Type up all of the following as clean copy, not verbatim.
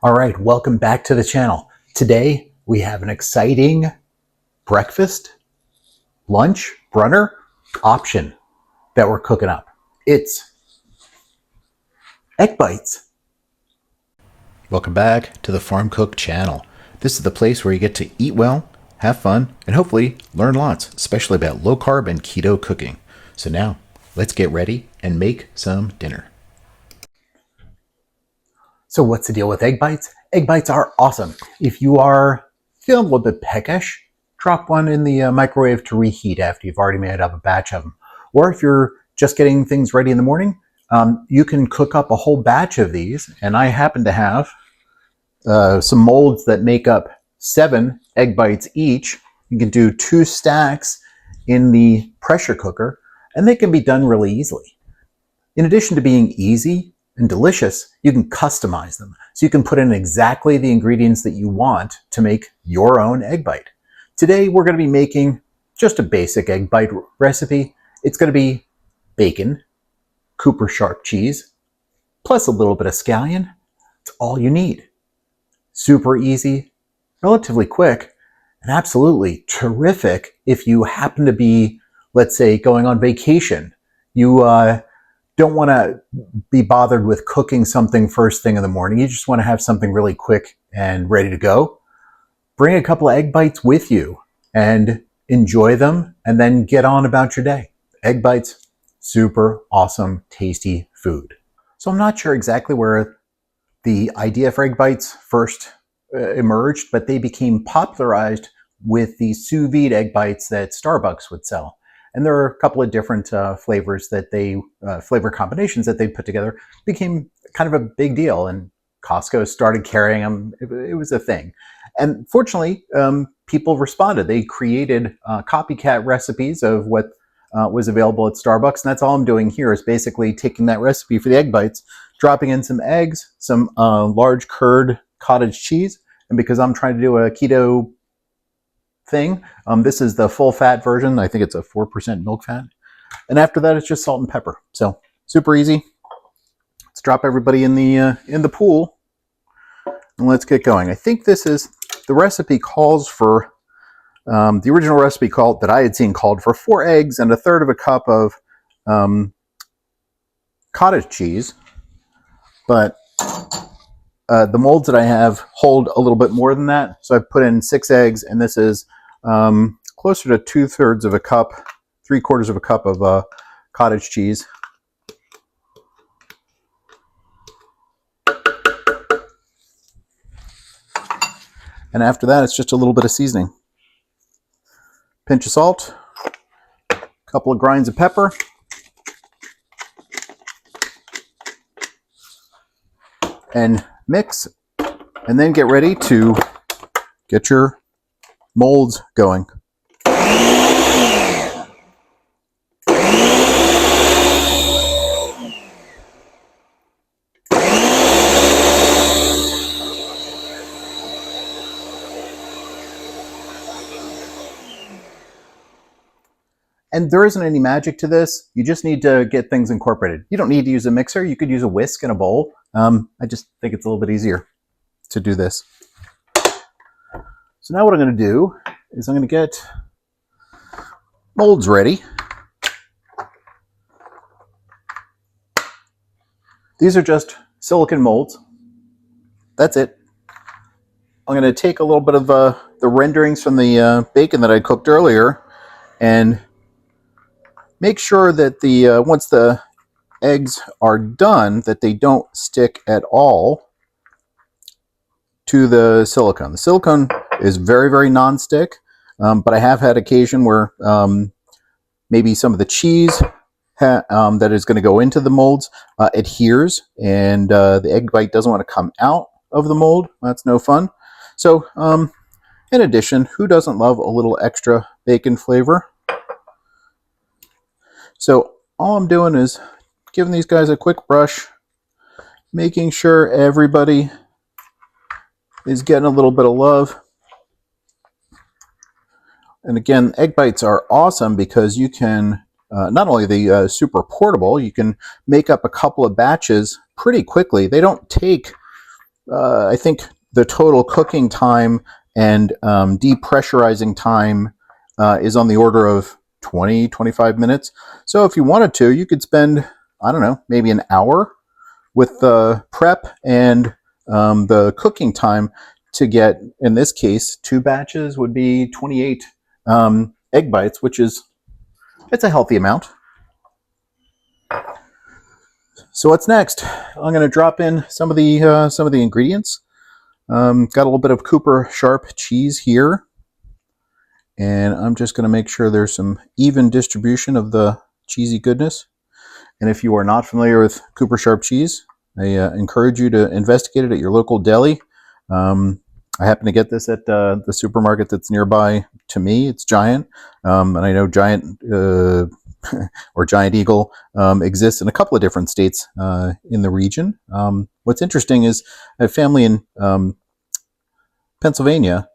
All right, welcome back to the channel. Today we have an exciting breakfast, lunch, brunner option that we're cooking up. It's egg bites. Welcome back to the Farm Cook channel. This is the place where you get to eat well, have fun, and hopefully learn lots, especially about low carb and keto cooking. So now let's get ready and make some dinner. So what's the deal with egg bites? Egg bites are awesome. If you are feeling a little bit peckish, drop one in the microwave to reheat after you've already made up a batch of them. Or if you're just getting things ready in the morning, you can cook up a whole batch of these. And I happen to have some molds that make up 7 egg bites each. You can do 2 stacks in the pressure cooker, and they can be done really easily. In addition to being easy and delicious, you can customize them. So you can put in exactly the ingredients that you want to make your own egg bite. Today, we're going to be making just a basic egg bite recipe. It's going to be bacon, Cooper sharp cheese, plus a little bit of scallion. It's all you need. Super easy, relatively quick, and absolutely terrific if you happen to be, let's say, going on vacation. You don't want to be bothered with cooking something first thing in the morning. You just want to have something really quick and ready to go. Bring a couple of egg bites with you and enjoy them, and then get on about your day. Egg bites, super awesome, tasty food. So I'm not sure exactly where the idea for egg bites first emerged, but they became popularized with the sous vide egg bites that Starbucks would sell. And there are a couple of different flavors that flavor combinations that they put together. Became kind of a big deal, and Costco started carrying them. It was a thing. And fortunately, people responded. They created copycat recipes of what was available at Starbucks. And that's all I'm doing here is basically taking that recipe for the egg bites, dropping in some eggs, some large curd cottage cheese. And because I'm trying to do a keto thing, this is the full fat version. I think it's a 4% milk fat. And after that, it's just salt and pepper. So super easy. Let's drop everybody in the pool and let's get going. I think this is the recipe calls for the original recipe that I had seen called for 4 eggs and 1/3 of a cup of cottage cheese, but the molds that I have hold a little bit more than that. So I've put in 6 eggs, and this is closer to 2/3 of a cup, 3/4 of a cup of cottage cheese. And after that, it's just a little bit of seasoning. Pinch of salt, a couple of grinds of pepper, and mix, and then get ready to get your molds going. And there isn't any magic to this. You just need to get things incorporated. You don't need to use a mixer. You could use a whisk and a bowl. I just think it's a little bit easier to do this. So now what I'm going to do is I'm going to get molds ready. These are just silicone molds. That's it. I'm going to take a little bit of the renderings from the bacon that I cooked earlier and make sure that once the eggs are done, that they don't stick at all to the silicone. The silicone is very, very non-stick, but I have had occasion where maybe some of the cheese that is going to go into the molds adheres, and the egg bite doesn't want to come out of the mold. That's no fun. So in addition, who doesn't love a little extra bacon flavor? So all I'm doing is giving these guys a quick brush, making sure everybody is getting a little bit of love. And again, egg bites are awesome because you can, not only the super portable, you can make up a couple of batches pretty quickly. They don't take I think the total cooking time and depressurizing time is on the order of 20, 25 minutes. So if you wanted to, you could spend, I don't know, maybe an hour with the prep and the cooking time to get, in this case, 2 batches would be 28 egg bites, which is, it's a healthy amount. So what's next? I'm going to drop in some of the ingredients. Got a little bit of Cooper Sharp cheese here, and I'm just going to make sure there's some even distribution of the cheesy goodness. And if you are not familiar with Cooper Sharp cheese, I encourage you to investigate it at your local deli. I happen to get this at the supermarket that's nearby to me. It's Giant, and I know Giant or Giant Eagle exists in a couple of different states in the region. What's interesting is I have family in Pennsylvania,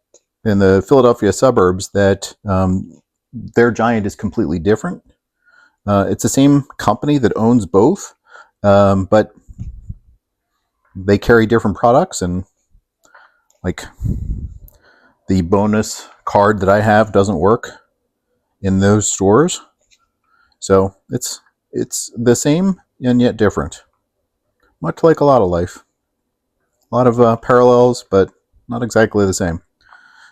in the Philadelphia suburbs, that their Giant is completely different. It's the same company that owns both, but they carry different products, and like the bonus card that I have doesn't work in those stores. So it's the same and yet different, much like a lot of life. A lot of parallels, but not exactly the same.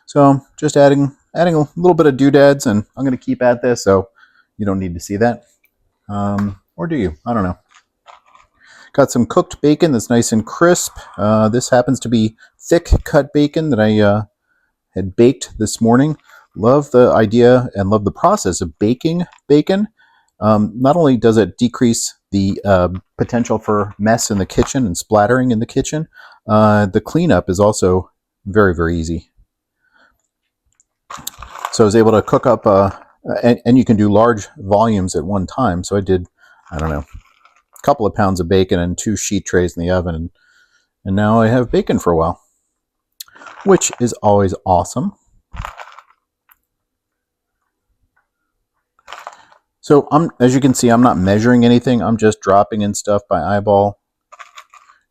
So just adding a little bit of doodads, and I'm going to keep at this, so you don't need to see that. Or do you? I don't know. Got some cooked bacon that's nice and crisp. This happens to be thick cut bacon that I had baked this morning. Love the idea and love the process of baking bacon. Not only does it decrease the potential for mess in the kitchen and splattering in the kitchen, the cleanup is also very, very easy. So I was able to cook up, and you can do large volumes at one time. So I did, I don't know, a couple of pounds of bacon and 2 sheet trays in the oven, and now I have bacon for a while, which is always awesome. So as you can see, I'm not measuring anything. I'm just dropping in stuff by eyeball,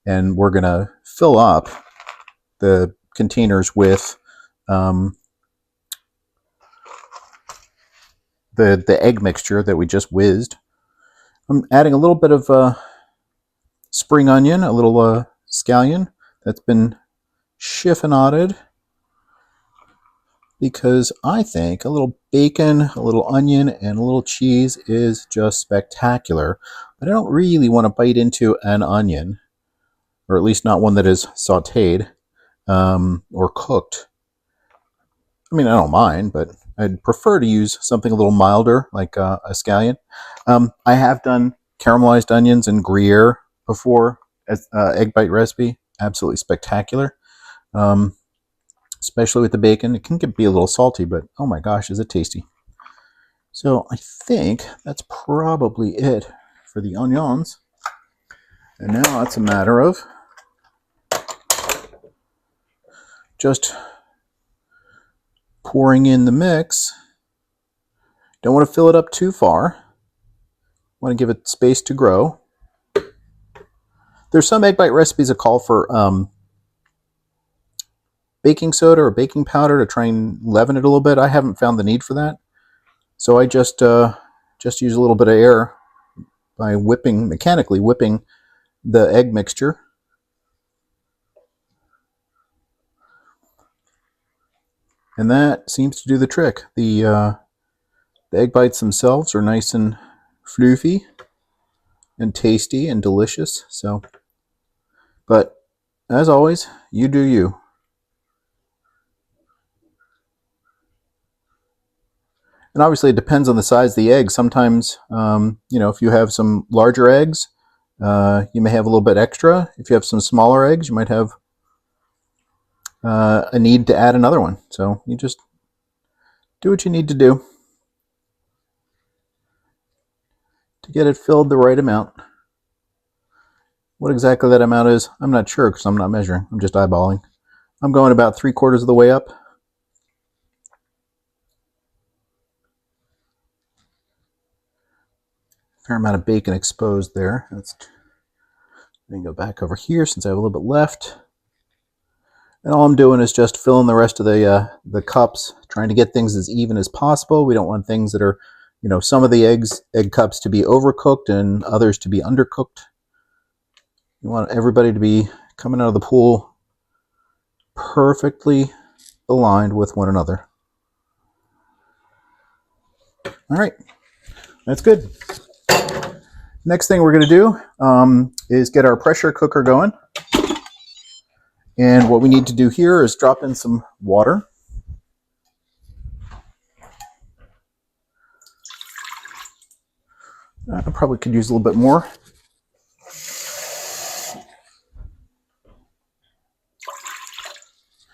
and we're going to fill up the containers with the egg mixture that we just whizzed. I'm adding a little bit of spring onion, a little scallion that's been chiffonaded, because I think a little bacon, a little onion, and a little cheese is just spectacular. But I don't really want to bite into an onion, or at least not one that is sauteed or cooked. I mean, I don't mind, but I'd prefer to use something a little milder, like a scallion. I have done caramelized onions and Gruyere before as egg bite recipe. Absolutely spectacular. Especially with the bacon. It can be a little salty, but oh my gosh, is it tasty. So I think that's probably it for the onions. And now it's a matter of just pouring in the mix. Don't want to fill it up too far. Want to give it space to grow. There's some egg bite recipes that call for baking soda or baking powder to try and leaven it a little bit. I haven't found the need for that, so I just use a little bit of air by mechanically whipping the egg mixture. And that seems to do the trick. The egg bites themselves are nice and floofy and tasty and delicious. So, but as always, you do you. And obviously, it depends on the size of the egg. Sometimes, if you have some larger eggs, you may have a little bit extra. If you have some smaller eggs, you might have a need to add another one. So you just do what you need to do to get it filled the right amount. What exactly that amount is, I'm not sure because I'm not measuring. I'm just eyeballing. I'm going about 3/4 of the way up. Fair amount of bacon exposed there. Let me go back over here since I have a little bit left. And all I'm doing is just filling the rest of the cups, trying to get things as even as possible. We don't want things that are, some of the egg cups to be overcooked and others to be undercooked. You want everybody to be coming out of the pool perfectly aligned with one another. All right, that's good. Next thing we're going to do is get our pressure cooker going. And what we need to do here is drop in some water. I probably could use a little bit more.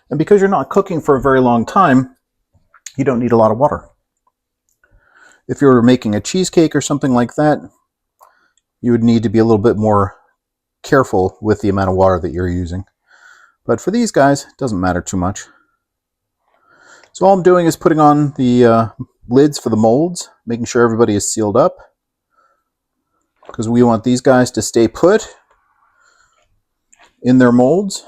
And because you're not cooking for a very long time, you don't need a lot of water. If you're making a cheesecake or something like that, you would need to be a little bit more careful with the amount of water that you're using. But for these guys, it doesn't matter too much. So all I'm doing is putting on the lids for the molds, making sure everybody is sealed up, because we want these guys to stay put in their molds.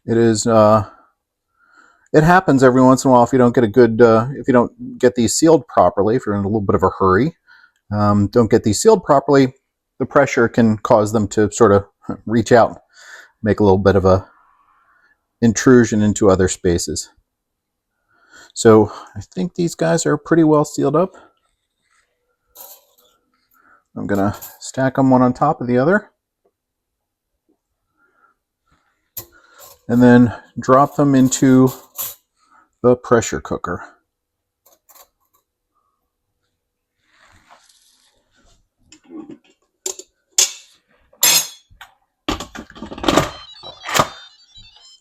It happens every once in a while if you don't get if you don't get these sealed properly, if you're in a little bit of a hurry, don't get these sealed properly, the pressure can cause them to sort of reach out, make a little bit of a intrusion into other spaces. So I think these guys are pretty well sealed up. I'm going to stack them one on top of the other. And then drop them into the pressure cooker.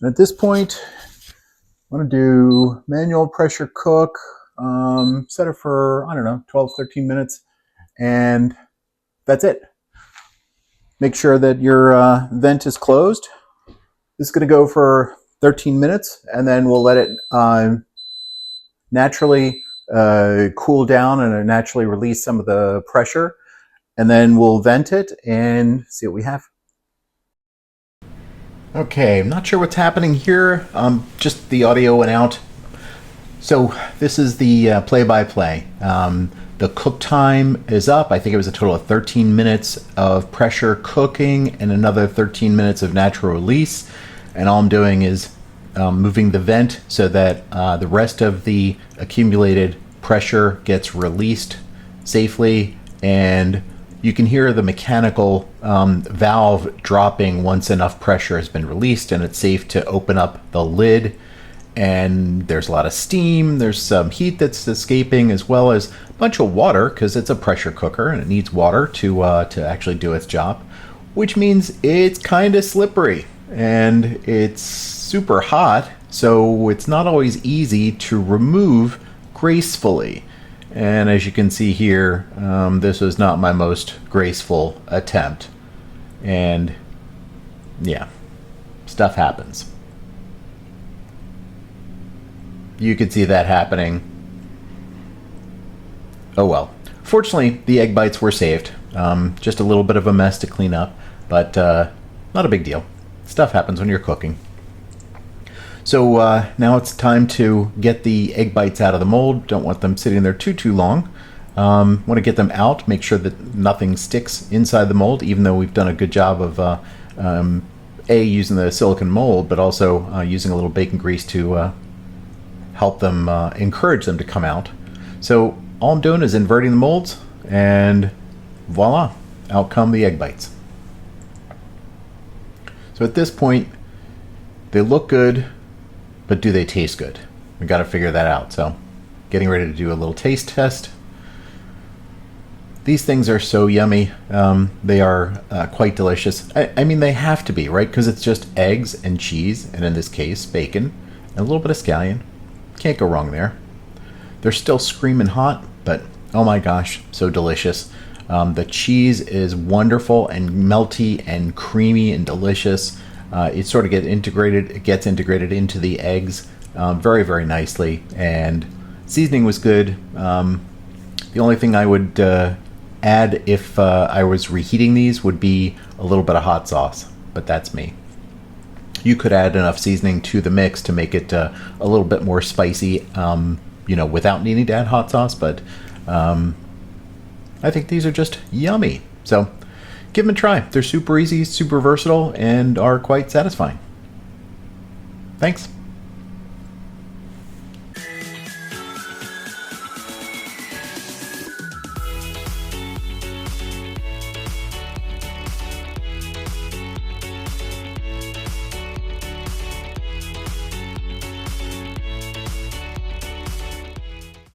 And at this point, I want to do manual pressure cook, set it for, 12, 13 minutes, and that's it. Make sure that your vent is closed. This is going to go for 13 minutes, and then we'll let it naturally cool down and naturally release some of the pressure, and then we'll vent it and see what we have. Okay, I'm not sure what's happening here. Just the audio went out. So this is the play-by-play. The cook time is up. I think it was a total of 13 minutes of pressure cooking and another 13 minutes of natural release. And all I'm doing is moving the vent so that the rest of the accumulated pressure gets released safely, and you can hear the mechanical valve dropping once enough pressure has been released, and it's safe to open up the lid. And there's a lot of steam, there's some heat that's escaping, as well as a bunch of water, because it's a pressure cooker and it needs water to actually do its job, which means it's kind of slippery and it's super hot, so it's not always easy to remove gracefully. And as you can see here, this was not my most graceful attempt. And yeah, stuff happens. You could see that happening. Oh well. Fortunately, the egg bites were saved. Just a little bit of a mess to clean up, but not a big deal. Stuff happens when you're cooking. So now it's time to get the egg bites out of the mold. Don't want them sitting there too long. Want to get them out, make sure that nothing sticks inside the mold, even though we've done a good job of using the silicone mold, but also using a little bacon grease to help them, encourage them to come out. So all I'm doing is inverting the molds, and voila, out come the egg bites. So at this point, they look good, but do they taste good? We got to figure that out. So getting ready to do a little taste test. These things are so yummy. They are quite delicious. I mean, they have to be, right? Because it's just eggs and cheese, and in this case, bacon, and a little bit of scallion. Can't go wrong there. They're still screaming hot, but oh my gosh, so delicious. The cheese is wonderful and melty and creamy and delicious. It sort of gets integrated into the eggs very, very nicely, and seasoning was good. The only thing I would add if I was reheating these would be a little bit of hot sauce, but that's me. You could add enough seasoning to the mix to make it a little bit more spicy, without needing to add hot sauce, but I think these are just yummy. So give them a try. They're super easy, super versatile, and are quite satisfying. Thanks.